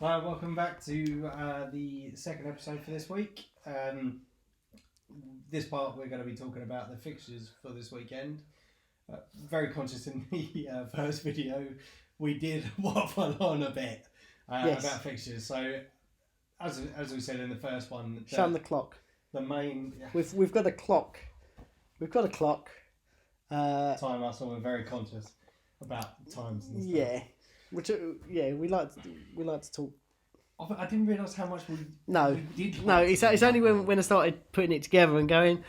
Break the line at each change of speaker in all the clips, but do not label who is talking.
Hi, welcome back to the second episode for this week. This part we're going to be talking about the fixtures for this weekend. Very conscious in the first video, we did waffle on a bit about fixtures. So, as we said in the first one,
shun the clock.
The main
we've got a clock. We've got a clock.
Time us, and we're very conscious about times and stuff.
Yeah. Which we like to talk.
I didn't realise how much we did.
No, it's only when I started putting it together and going,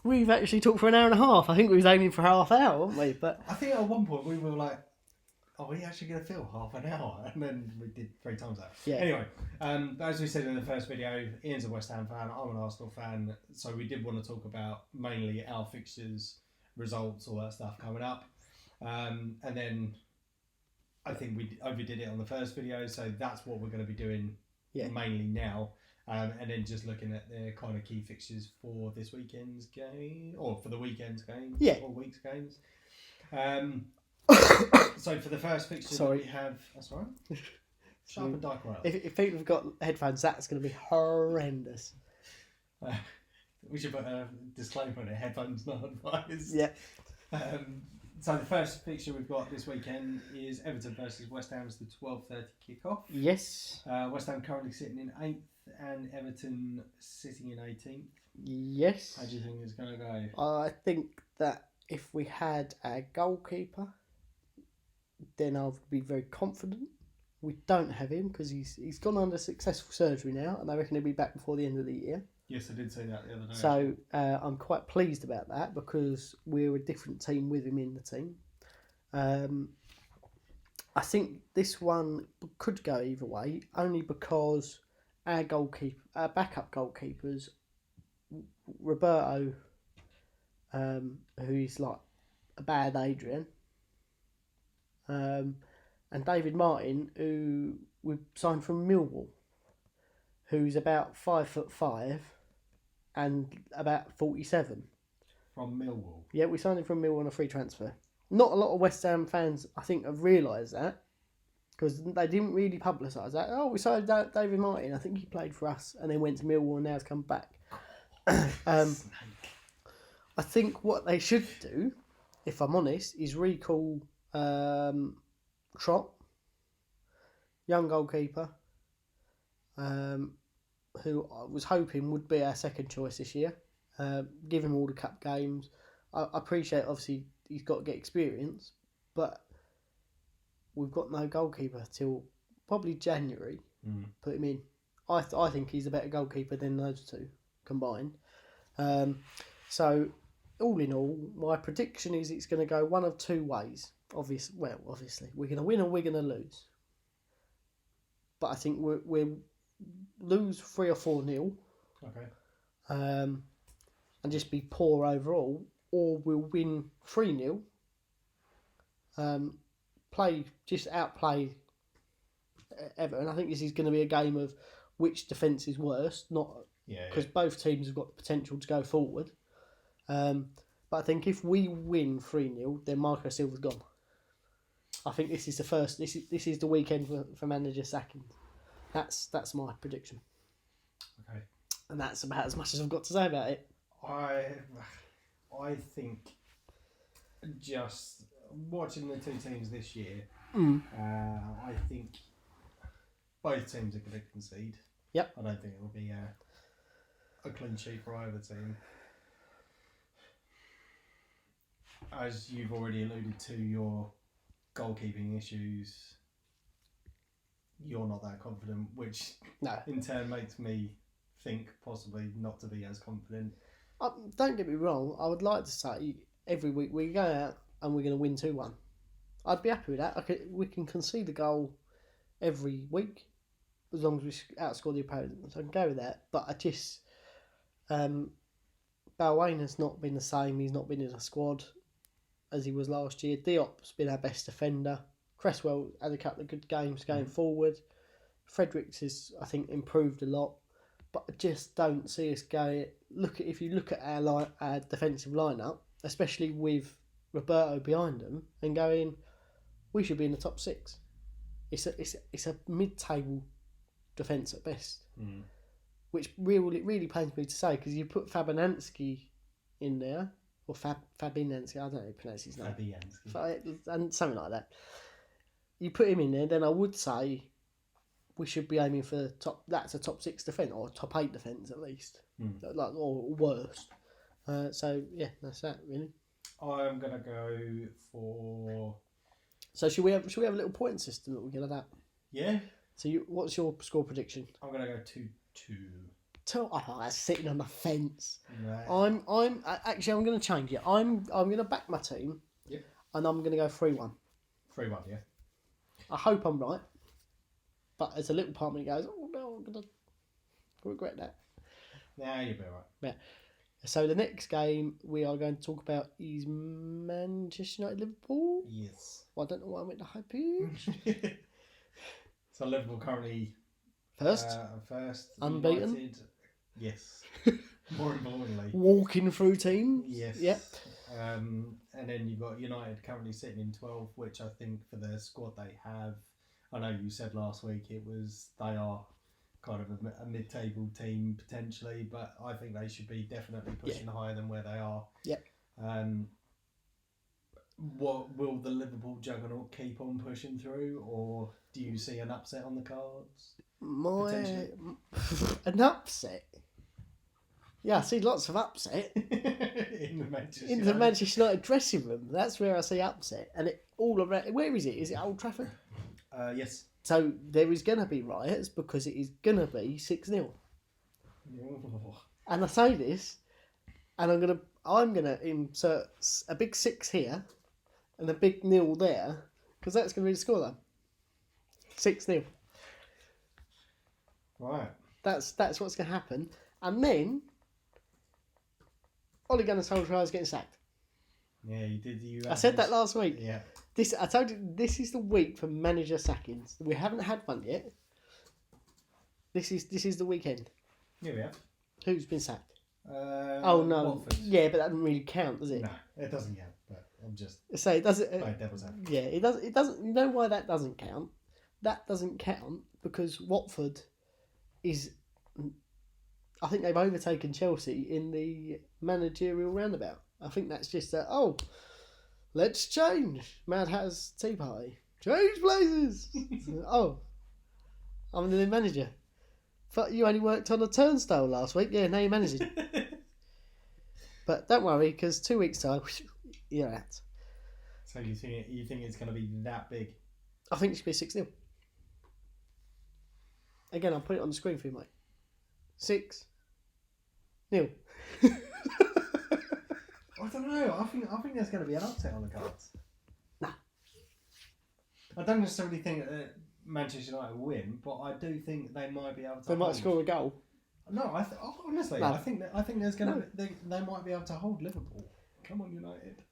we've actually talked for an hour and a half. I think we was aiming for half hour, weren't we? But
I think at one point we were like, are we actually going to fill half an hour? And then we did 3 times that.
Yeah.
Anyway, as we said in the first video, Ian's a West Ham fan, I'm an Arsenal fan, so we did want to talk about mainly our fixtures, results, all that stuff coming up. And then I think we overdid it on the first video, so that's what we're going to be doing mainly now. And then just looking at the kind of key fixtures for this weekend's game, or for the weekend's games, or week's games. So for the first fixture we have... That's all right. Sharp and Dyke Royal.
If people have got headphones, that's going to be horrendous.
We should put a disclaimer on it, headphones not advised.
Yeah.
So the first fixture we've got this weekend is Everton versus West Ham. It's the 12:30 kickoff.
Yes.
West Ham currently sitting in 8th and Everton sitting in 18th.
Yes.
How do you think it's going to go?
I think that if we had a goalkeeper, then I would be very confident. We don't have him because he's gone under successful surgery now, and I reckon he'll be back before the end of the year.
Yes, I did say that the other day.
So I'm quite pleased about that because we're a different team with him in the team. I think this one could go either way, only because our backup goalkeepers, Roberto, who is like a bad Adrian, and David Martin, who we signed from Millwall, who's about 5'5" and about 47.
From Millwall?
Yeah, we signed him from Millwall on a free transfer. Not a lot of West Ham fans, I think, have realised that, because they didn't really publicise that. Oh, we signed David Martin. I think he played for us and then went to Millwall and now has come back. I think what they should do, if I'm honest, is recall Trott, young goalkeeper, who I was hoping would be our second choice this year. Give him all the cup games. I appreciate, obviously, he's got to get experience, but we've got no goalkeeper till probably January. Put him in. I think he's a better goalkeeper than those two combined. So, all in all, my prediction is it's going to go one of 2 ways. Obviously, we're going to win or we're going to lose. But I think we'll lose 3 or 4-0.
Okay.
And just be poor overall, or we'll win 3-0. Outplay Everton. I think this is going to be a game of which defence is worse, because both teams have got the potential to go forward. But I think if we win 3-0, then Marco Silva's gone. I think this is the first. This is the weekend for manager sacking. That's my prediction.
Okay.
And that's about as much as I've got to say about it.
I think just watching the 2 teams this year, I think both teams are going to concede.
Yep.
I don't think it will be a clean sheet for either team. As you've already alluded to, your goalkeeping issues, you're not that confident, which in turn makes me think possibly not to be as confident.
Don't get me wrong, I would like to say every week we go out and we're going to win 2-1. I'd be happy with that. We can concede a goal every week as long as we outscore the opponent. So I can go with that. But I just... Balwain has not been the same. He's not been in a squad as he was last year. Diop's been our best defender. Cresswell had a couple of good games going forward. Fredericks has, I think, improved a lot. But I just don't see us going... If you look at our defensive lineup, especially with Roberto behind them, and going, we should be in the top 6. it's a mid-table defence at best,
Mm.
which really pains me to say because you put Fabianski in there or Fabianski, I don't know how to pronounce his name,
Fabianski.
and something like that. You put him in there, then I would say we should be aiming for top. That's a top 6 defence or top 8 defence at least, like or worse. So yeah, that's that really.
I'm gonna go for.
So should we have a little point system that we can adapt?
Yeah.
So what's your score prediction?
I'm gonna go 2-2.
Oh, that's sitting on the fence.
Right.
I'm going to change it. I'm going to back my team.
Yep.
And I'm going to go 3-1.
3-1, yeah.
I hope I'm right. But as a little part of me goes, oh no, I'm going to regret that.
Nah, you'll be alright.
Yeah. So the next game we are going to talk about is Manchester United Liverpool.
Yes.
Well, I don't know why I went to high pitch.
So Liverpool currently
First. Unbeaten.
United, yes. More importantly.
Walking through teams.
Yes.
Yep.
And then you've got United currently sitting in 12th, which I think for the squad they have, I know you said last week they are kind of a mid-table team potentially, but I think they should be definitely pushing higher than where they are.
Yep.
What will the Liverpool juggernaut keep on pushing through, or do you see an upset on the cards?
An upset? Yeah, I see lots of upset
in
the Manchester United dressing room. That's where I see upset, and it all around. Where is it? Is it Old Trafford?
Yes.
So there is going to be riots because it is going to be 6-0.
Oh.
And I say this, and I'm gonna insert a big 6 here, and a big 0 there, because that's going to be the scoreline. 6-0.
Right.
That's what's going to happen, and then Ole Gunnar Solskjaer is getting sacked.
Yeah, you did.
I said that last week.
Yeah.
I told you this is the week for manager sackings. We haven't had one yet. This is the weekend.
Yeah, we have.
Who's been sacked?
Oh
no.
Watford.
Yeah, but that doesn't really count, does it?
No, it doesn't count. But I'm just.
So it doesn't.
Playing devil's advocate.
Yeah, it doesn't. It doesn't. You know why that doesn't count? That doesn't count because Watford is. I think they've overtaken Chelsea in the managerial roundabout. I think that's just that. Oh, let's change. Mad Hatter's tea party. Change places. Oh, I'm the new manager. But you only worked on a turnstile last week. Yeah, now you're managing. But don't worry, because 2 weeks time, you're out.
So you think it's going to be that big?
I think it should be 6-0. Again, I'll put it on the screen for you, mate. 6-0.
I don't know. I think there's going to be an upset on the cards.
Nah.
I don't necessarily think that Manchester United will win, but I do think they might be able to.
They might score a goal.
No, honestly,
No.
I think there's going to they might be able to hold Liverpool. Come on, United.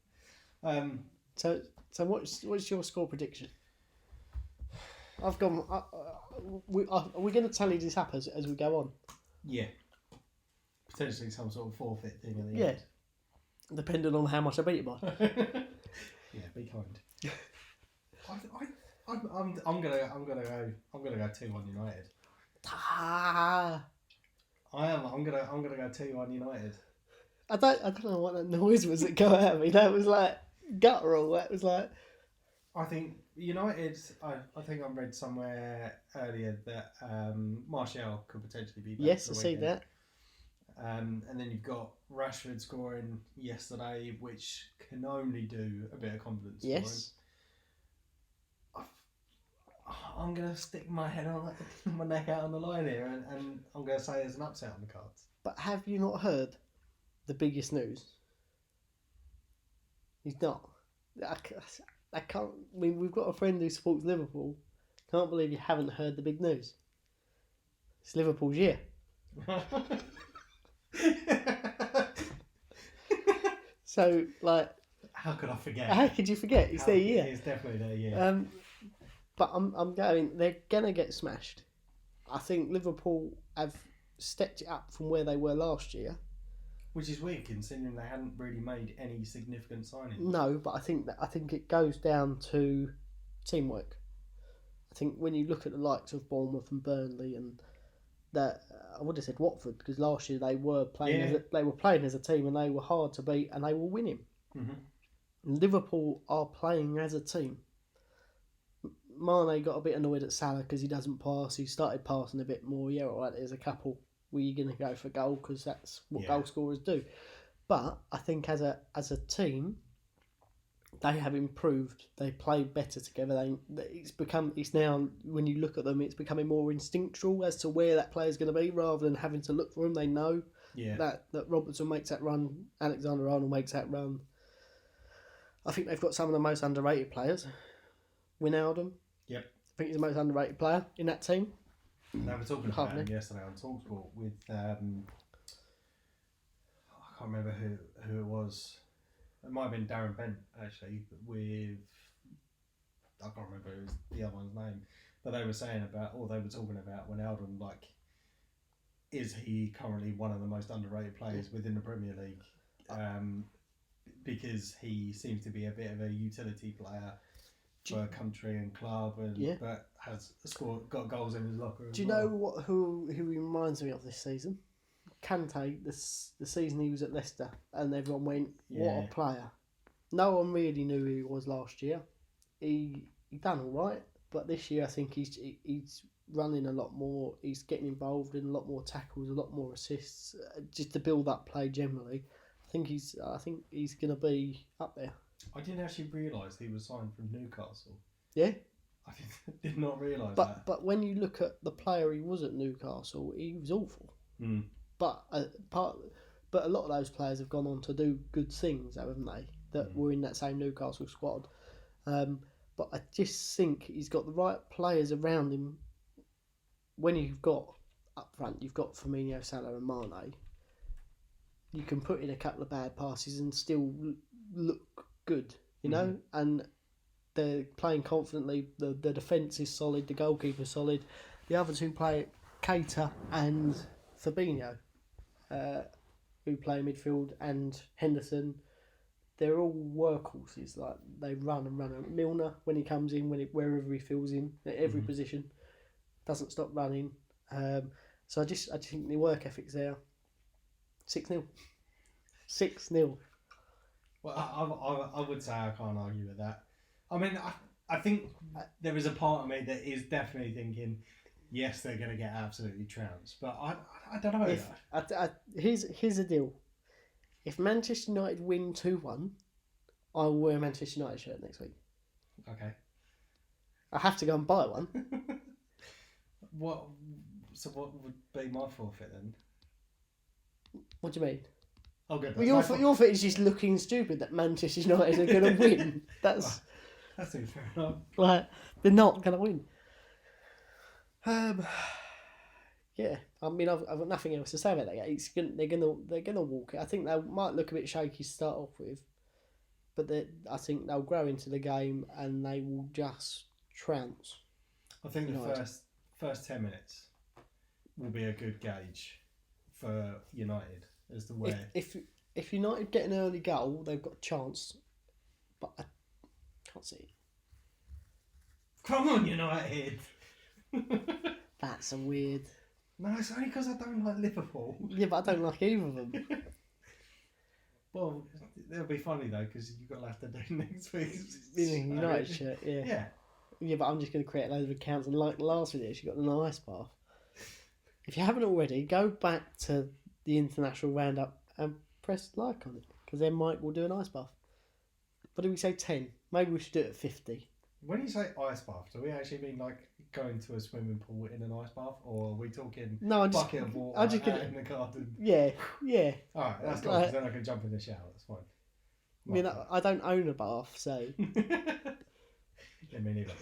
So what's your score prediction? I've gone. Are we going to tally this up as we go on?
Yeah. Potentially some sort of forfeit thing at the
Yeah.
end.
Depending on how much I beat you by.
Yeah, be kind. I'm gonna go 2-1 United.
Ah.
I'm gonna go 2-1 United.
I don't know what that noise was that got out of me. That was like guttural. That was like.
I think United. I think I read somewhere earlier that Martial could potentially be back.
Yes,
for
I
the
see
weekend.
that.
And then you've got Rashford scoring yesterday, which can only do a bit of confidence.
Yes.
For him. I'm gonna stick my neck out on the line here, and I'm gonna say there's an upset on the cards.
But have you not heard the biggest news? He's not. I can't. I mean, we've got a friend who supports Liverpool. Can't believe you haven't heard the big news. It's Liverpool's year. So, like,
how could I forget?
How could you forget? It's their year.
It's definitely their year.
But I'm going. They're gonna get smashed. I think Liverpool have stepped it up from where they were last year.
Which is weird considering they hadn't really made any significant signings.
No, but I think it goes down to teamwork. I think when you look at the likes of Bournemouth and Burnley and that, I would have said Watford, because last year they were playing as a team and they were hard to beat and they were winning.
Mm-hmm.
Liverpool are playing as a team. Mane got a bit annoyed at Salah because he doesn't pass. He started passing a bit more. Yeah, all right, there's a couple where you're going to go for goal because that's what goal scorers do. But I think as a team, they have improved. They play better together. It's now, when you look at them, it's becoming more instinctual as to where that player's going to be rather than having to look for him. They know that Robertson makes that run, Alexander-Arnold makes that run. I think they've got some of the most underrated players. Wijnaldum.
Yep.
I think he's the most underrated player in that team.
They were talking about him yesterday on TalkSport with I can't remember who it was. It might have been Darren Bent actually. With I can't remember who was the other one's name, but they were saying about, or they were talking about Wijnaldum. Like, is he currently one of the most underrated players within the Premier League? Because he seems to be a bit of a utility player for country and club, but has got goals in his locker.
Do you know who he reminds me of this season? Kante, the season he was at Leicester, and everyone went, "What a player!" No one really knew who he was last year. He done all right, but this year I think he's running a lot more. He's getting involved in a lot more tackles, a lot more assists, just to build up play generally. I think he's going to be up there.
I didn't actually realise he was signed from Newcastle.
Yeah?
I did not realise that.
But when you look at the player he was at Newcastle, he was awful.
Mm.
But a lot of those players have gone on to do good things, haven't they? That were in that same Newcastle squad. But I just think he's got the right players around him. When you've got up front, you've got Firmino, Salah and Mane. You can put in a couple of bad passes and still look good, you know? And they're playing confidently. The defence is solid. The goalkeeper's solid. The other two play Keita and Fabinho, who play midfield, and Henderson. They're all workhorses. Like, they run and run. Milner, when he comes in, wherever he fills in, at every position, doesn't stop running. So I just think the work ethic's there. 6-0. 6-0.
Well, I would say I can't argue with that. I mean, I think there is a part of me that is definitely thinking, yes, they're going to get absolutely trounced. But I don't know.
Here's the deal. If Manchester United win 2-1, I will wear a Manchester United shirt next week.
Okay.
I have to go and buy one.
What would be my forfeit then?
What do you mean?
Oh, good.
Well, your forfeit is just looking stupid that Manchester United are going to win. That
seems fair enough.
Like, they're not going to win. Yeah, I mean, I've got nothing else to say about that. They're gonna walk it. I think they might look a bit shaky to start off with, but I think they'll grow into the game and they will just trounce.
I think the first 10 minutes will be a good gauge for United as to where.
If United get an early goal, they've got a chance, but I can't see it.
Come on, United.
That's a weird.
No, it's only because I don't like Liverpool.
Yeah, but I don't like either of them.
Well, it'll be funny though, because you've got to have to do next week's
United shirt. Yeah. Yeah, but I'm just going to create loads of accounts, and like the last video, she got an ice bath. If you haven't already, go back to the international roundup and press like on it, because then Mike will do an ice bath. What do we say? 10? Maybe we should do it at 50.
When you say ice bath, do we actually mean like going to a swimming pool in an ice bath, or are we talking bucket of water out in the garden?
Yeah.
Alright, that's cool, because then I can jump in the shower, that's fine.
I mean, I don't own a bath, so...
Yeah, me neither.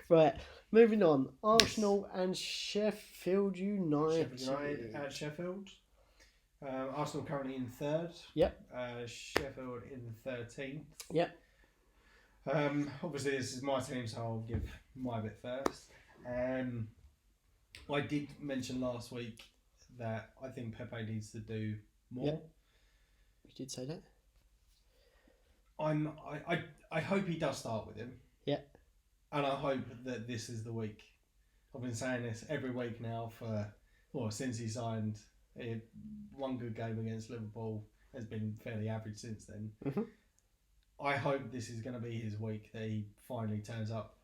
Right, moving on. Arsenal and Sheffield United.
Sheffield United at Sheffield. Arsenal currently in 3rd.
Yep.
Sheffield in 13th.
Yep.
Obviously, this is my team, so I'll give my bit first. I did mention last week that I think Pepe needs to do more.
Yep. You did say that.
I hope he does start with him.
Yeah.
And I hope that this is the week. I've been saying this every week now since he signed. One good game against Liverpool, has been fairly average since then.
Mm-hmm.
I hope this is going to be his week, that he finally turns up.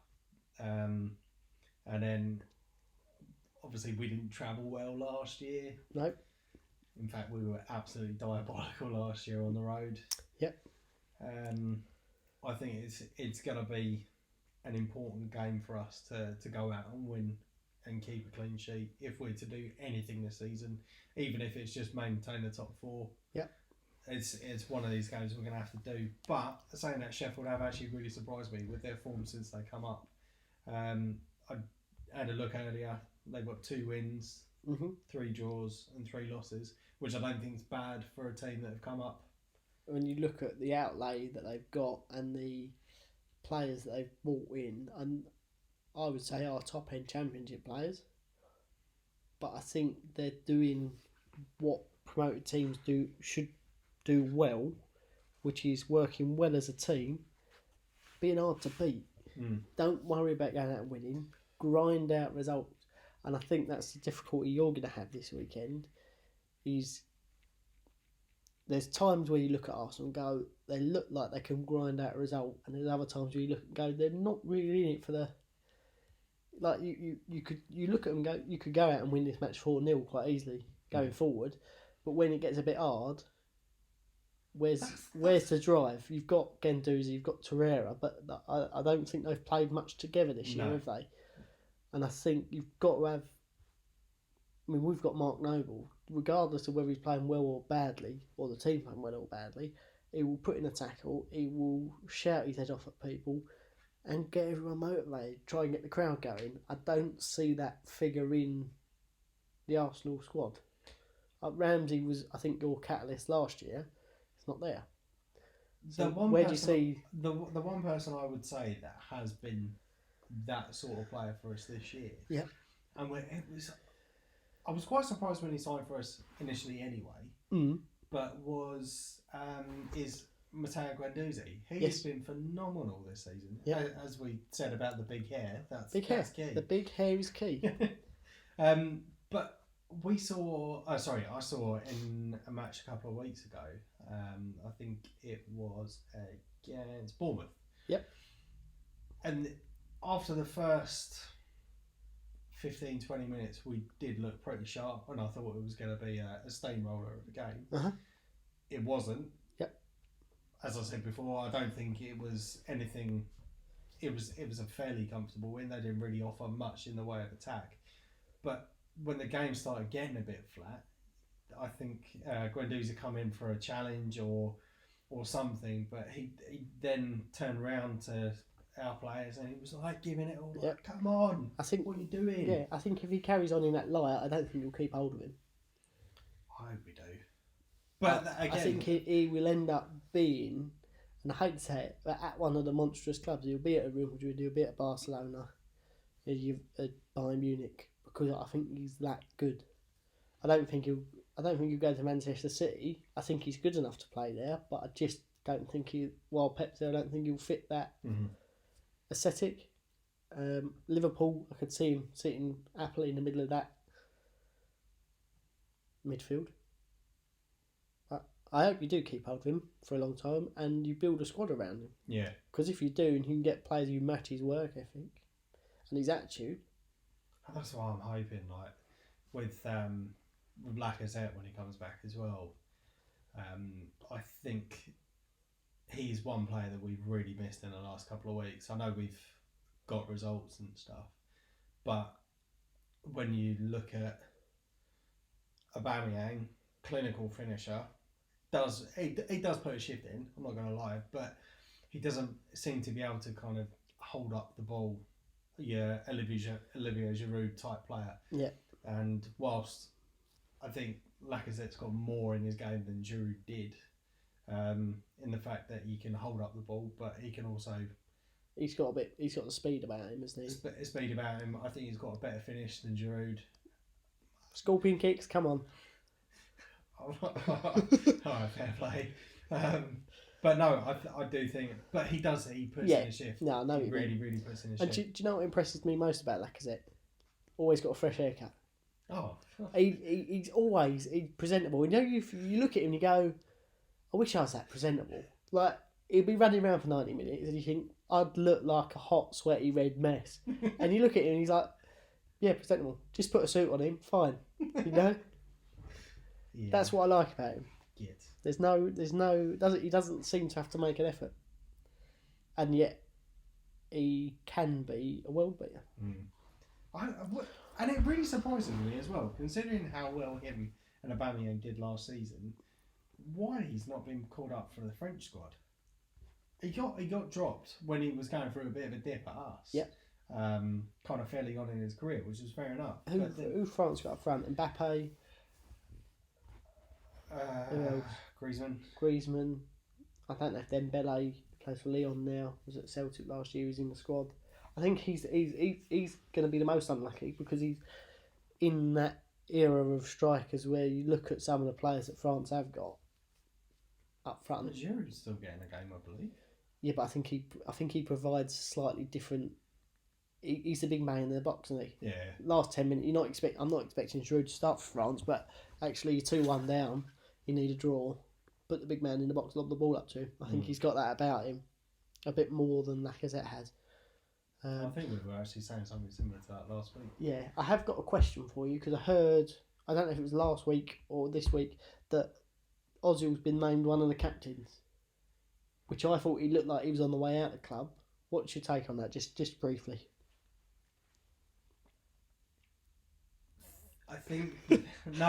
And then, obviously, we didn't travel well last year.
Nope.
In fact, we were absolutely diabolical last year on the road.
Yep.
I think it's going to be an important game for us to go out and win and keep a clean sheet if we're to do anything this season, even if it's just maintain the top four.
Yep.
It's one of these games we're going to have to do. But saying that, Sheffield have actually really surprised me with their form since they come up. I had a look earlier. They've got 2 wins, 3 draws and 3 losses, which I don't think is bad for a team that have come up.
When you look at the outlay that they've got and the players that they've brought in, and I would say are top-end championship players, but I think they're doing what promoted teams should do well, which is working well as a team, being hard to beat. Don't worry about going out and winning, grind out results. And I think that's the difficulty you're going to have this weekend, is there's times where you look at Arsenal and go, they look like they can grind out a result, and there's other times where you look and go, they're not really in it for the... Like, you look at them and go, you could go out and win this match 4-0 quite easily going forward, but when it gets a bit hard, where's the drive? You've got Guendouzi, you've got Torreira, but I don't think they've played much together this year, have they? And I think you've got to have... I mean, we've got Mark Noble. Regardless of whether he's playing well or badly, or the team playing well or badly, he will put in a tackle, he will shout his head off at people and get everyone motivated, try and get the crowd going. I don't see that figure in the Arsenal squad. Ramsey was, I think, your catalyst last year. It's not there. So where do you see...
The one person I would say that has been that sort of player for us this year.
Yeah.
And I was quite surprised when he signed for us initially anyway, but is Matteo Guendouzi. He has been phenomenal this season. Yeah. As we said about the big hair, that's key.
The big hair is key.
But I saw in a match a couple of weeks ago, I think it was against Bournemouth.
Yep.
And after the first 15-20 minutes, we did look pretty sharp, and I thought it was going to be a steamroller of the game. It wasn't.
Yep.
As I said before, I don't think it was anything. It was a fairly comfortable win. They didn't really offer much in the way of attack, but when the game started getting a bit flat, I think Guendouzi come in for a challenge or something, but he then turned around to our players and he was like giving it all, like, come on,
I think,
what are you doing?
Yeah, I think if he carries on in that light, I don't think you'll keep hold of him.
I hope we do. But again,
I think he will end up being, and I hate to say it, but at one of the monstrous clubs. He'll be at a Real Madrid, he'll be at Barcelona, at Bayern Munich, because I think he's that good. I don't think he'll go to Manchester City. I think he's good enough to play there, but I just don't think while Pep's there, I don't think he'll fit that aesthetic. Liverpool, I could see him sitting happily in the middle of that midfield. I hope you do keep hold of him for a long time and you build a squad around him.
Yeah.
Because if you do, and you can get players who match his work ethic and his attitude.
That's what I'm hoping, like with Lacazette when he comes back as well. I think he's one player that we've really missed in the last couple of weeks. I know we've got results and stuff, but when you look at Aubameyang, clinical finisher, he does put a shift in, I'm not going to lie, but he doesn't seem to be able to kind of hold up the ball. Yeah, Olivier Giroud type player.
Yeah.
And whilst I think Lacazette's got more in his game than Giroud did, in the fact that he can hold up the ball, but he can also...
He's got the speed about him, isn't he?
Speed about him. I think he's got a better finish than Giroud.
Scorpion kicks, come on.
Alright, fair play. But no, I do think. But he does. He puts in a shift.
No, I know
he
he
really puts in a
And
shift.
do you know what impresses me most about Lacazette? Always got a fresh haircut.
Oh,
He's always presentable. You know, if you look at him and you go, I wish I was that presentable. Like, he'd be running around for 90 minutes and you think, I'd look like a hot, sweaty red mess. And you look at him and he's like, yeah, presentable. Just put a suit on him, fine. You know?
yeah.
That's what I like about him.
Get.
He doesn't seem to have to make an effort. And yet, he can be a world beater.
And it really surprises me as well, considering how well him and Aubameyang did last season. Why he's not been called up for the French squad? He got dropped when he was going through a bit of a dip at us.
Yep.
Kind of fairly on in his career, which was fair enough.
Who France got up front? Mbappe, Griezmann. I don't know if Dembele plays for Lyon now. Was at Celtic last year. He's in the squad. I think he's going to be the most unlucky because he's in that era of strikers where you look at some of the players that France have got up front.
Giroud's still getting a game, I believe.
Yeah, but I think he provides slightly different. He's the big man in the box, isn't he?
Yeah.
Last 10 minutes, I'm not expecting Giroud to start for France, but actually 2-1 down, you need a draw. Put the big man in the box, lob the ball up to. I think he's got that about him, a bit more than Lacazette has.
I think we were actually saying something similar to that last week.
Yeah, I have got a question for you because I heard, I don't know if it was last week or this week, that Ozil's been named one of the captains, which I thought he looked like he was on the way out of the club. What's your take on that, just briefly?
I think no.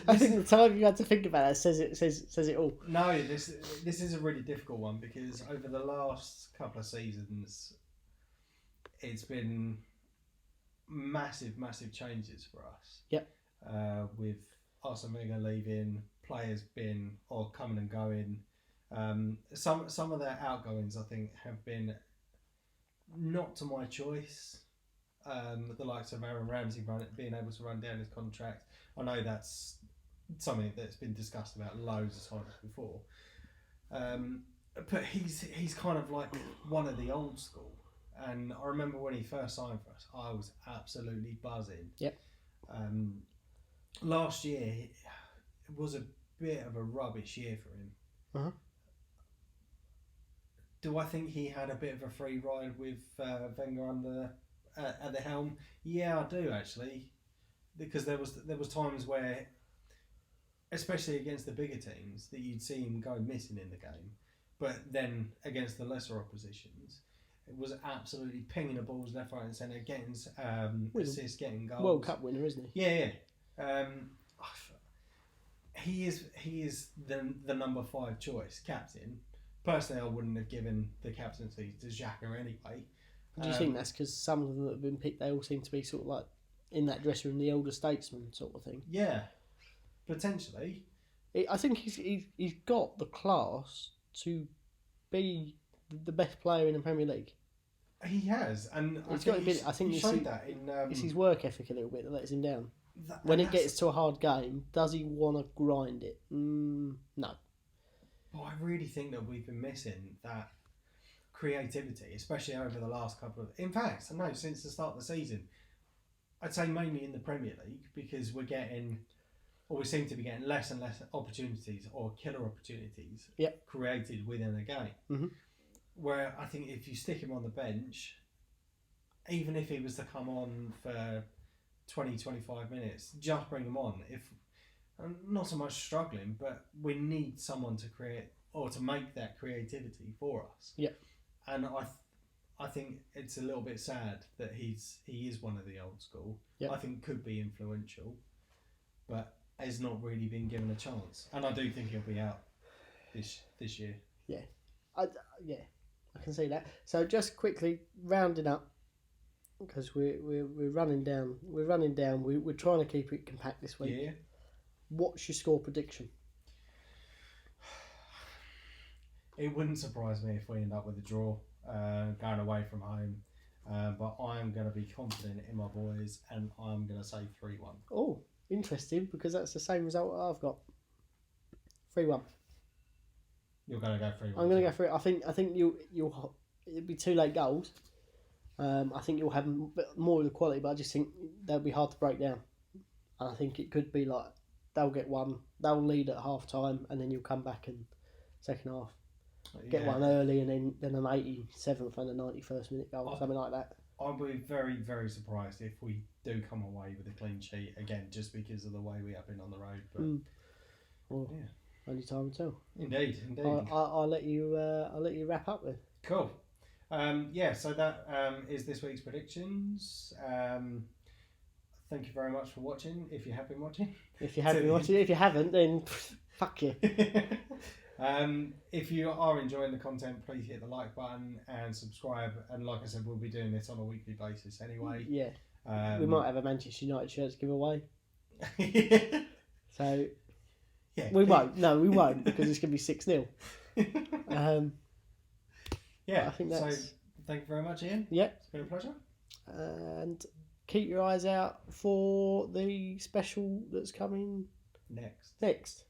I think the time you had to think about that says it all.
No, this is a really difficult one because over the last couple of seasons, it's been massive changes for us.
Yep.
With Arsene Wenger leaving, players been or coming and going. Some of their outgoings I think have been not to my choice. The likes of Aaron Ramsey being able to run down his contract. I know that's something that's been discussed about loads of times before. But he's kind of like one of the old school. And I remember when he first signed for us, I was absolutely buzzing.
Yep.
Last year, it was a bit of a rubbish year for him.
Uh-huh.
Do I think he had a bit of a free ride with Wenger at the helm? Yeah, I do actually, because there was times where, especially against the bigger teams, that you'd see him go missing in the game, but then against the lesser oppositions, it was absolutely pinging the balls left, right, and centre, getting assists, getting goals.
World Cup winner, isn't he?
Yeah. He is the number 5 choice captain. Personally, I wouldn't have given the captaincy to Xhaka anyway.
Do you think that's because some of them that have been picked, they all seem to be sort of like in that dressing room, the elder statesman sort of thing?
Yeah, potentially.
I think he's got the class to be the best player in the Premier League.
He has, and
I think
he showed that in.
It's his work ethic a little bit that lets him down. When it gets to a hard game, does he want to grind it? No.
But I really think that we've been missing that creativity, especially over the last couple of. In fact, I know since the start of the season, I'd say mainly in the Premier League because we seem to be getting less and less opportunities or killer opportunities created within a game.
Mm-hmm.
Where I think if you stick him on the bench, even if he was to come on for 20-25 minutes, just bring him on. If not so much struggling, but we need someone to create or to make that creativity for us.
Yeah.
And I think it's a little bit sad that he is one of the old school.
Yeah.
I think could be influential, but has not really been given a chance. And I do think he'll be out this year.
Yeah. I can see that. So just quickly rounding up, because we're running down. We're trying to keep it compact this week.
Yeah.
What's your score prediction?
It wouldn't surprise me if we end up with a draw, going away from home. But I'm going to be confident in my boys, and I'm going to say 3-1.
Oh, interesting, because that's the same result I've got. 3-1.
You're going to go 3-1.
I'm going to go for it. I think you'll it'll be 2 late goals. I think you'll have more of the quality, but I just think they'll be hard to break down. And I think it could be like they'll get one, they'll lead at half time, and then you'll come back in second half. Get one early, and then an 87th and a 91st minute goal, something like that.
I'll be very, very surprised if we do come away with a clean sheet again, just because of the way we have been on the road. But
well, only time will tell.
Indeed.
I'll let you wrap up then.
Cool. So that is this week's predictions. Thank you very much for watching. If you have been watching, if you haven't, then fuck you. If you are enjoying the content, please hit the like button and subscribe. And like I said, we'll be doing this on a weekly basis anyway.
Yeah. We might have a Manchester United shirt to give away. So
yeah,
we won't. No, we won't, because it's going to be 6-0.
Yeah.
I think that's.
So thank you very much, Ian.
Yeah.
It's been a pleasure.
And keep your eyes out for the special that's coming
next.